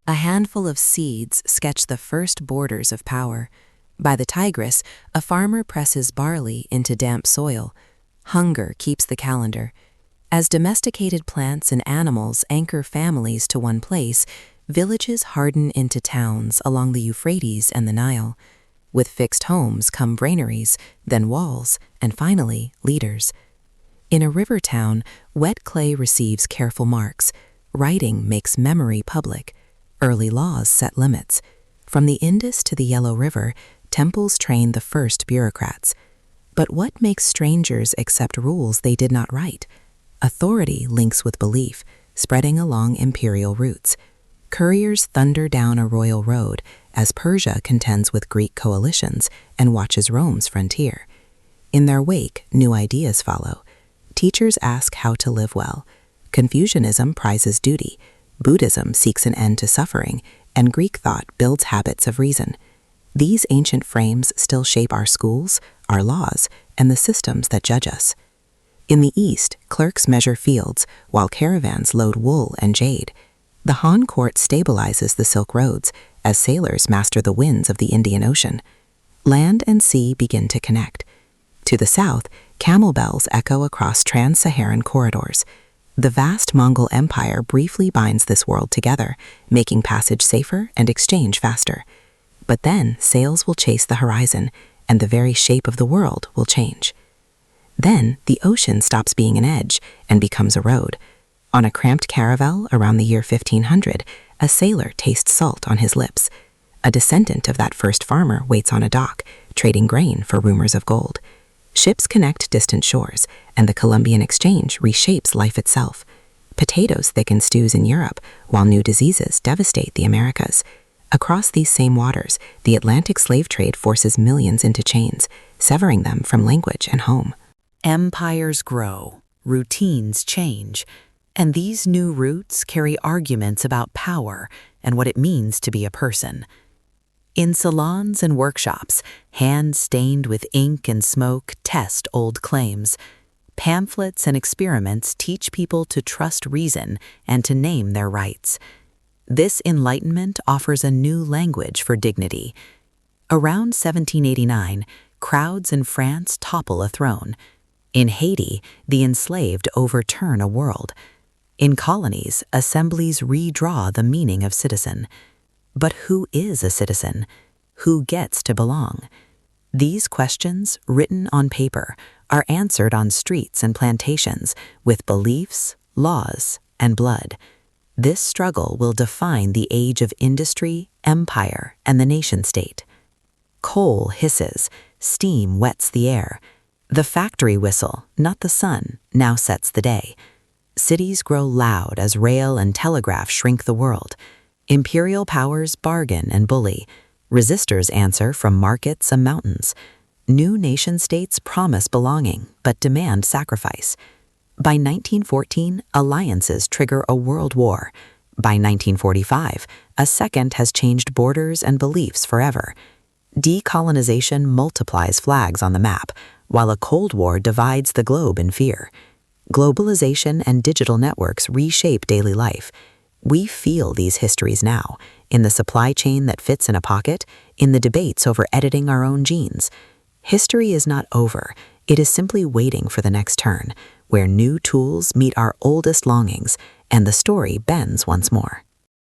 A handful of seeds sketch the first borders of power. By the Tigris, a farmer presses barley into damp soil. Hunger keeps the calendar. As domesticated plants and animals anchor families to one place, villages harden into towns along the Euphrates and the Nile. With fixed homes come granaries, then walls, and finally, leaders. In a river town, wet clay receives careful marks. Writing makes memory public. Early laws set limits. From the Indus to the Yellow River, temples train the first bureaucrats. But what makes strangers accept rules they did not write? Authority links with belief, spreading along imperial routes. Couriers thunder down a royal road as Persia contends with Greek coalitions and watches Rome's frontier. In their wake, new ideas follow. Teachers ask how to live well. Confucianism prizes duty. Buddhism seeks an end to suffering, and Greek thought builds habits of reason. These ancient frames still shape our schools, our laws, and the systems that judge us. In the East, clerks measure fields, while caravans load wool and jade. The Han court stabilizes the Silk Roads as sailors master the winds of the Indian Ocean. Land and sea begin to connect. To the south, camel bells echo across trans-Saharan corridors. The vast Mongol Empire briefly binds this world together, making passage safer and exchange faster. But then sails will chase the horizon, and the very shape of the world will change. Then the ocean stops being an edge and becomes a road. On a cramped caravel around the year 1500, a sailor tastes salt on his lips. A descendant of that first farmer waits on a dock, trading grain for rumors of gold. Ships connect distant shores, and the Columbian Exchange reshapes life itself. Potatoes thicken stews in Europe, while new diseases devastate the Americas. Across these same waters, the Atlantic slave trade forces millions into chains, severing them from language and home. Empires grow, routines change, and these new roots carry arguments about power and what it means to be a person. In salons and workshops, hands stained with ink and smoke test old claims. Pamphlets and experiments teach people to trust reason and to name their rights. This enlightenment offers a new language for dignity. Around 1789, crowds in France topple a throne. In Haiti, the enslaved overturn a world. In colonies, assemblies redraw the meaning of citizen. But who is a citizen? Who gets to belong? These questions, written on paper, are answered on streets and plantations with beliefs, laws, and blood. This struggle will define the age of industry, empire, and the nation-state. Coal hisses, steam wets the air. The factory whistle, not the sun, now sets the day. Cities grow loud as rail and telegraph shrink the world. Imperial powers bargain and bully. Resistors answer from markets and mountains. New nation-states promise belonging, but demand sacrifice. By 1914, alliances trigger a world war. By 1945, a second has changed borders and beliefs forever. Decolonization multiplies flags on the map, while a Cold War divides the globe in fear. Globalization and digital networks reshape daily life. We feel these histories now, in the supply chain that fits in a pocket, in the debates over editing our own genes. History is not over, it is simply waiting for the next turn, where new tools meet our oldest longings, and the story bends once more.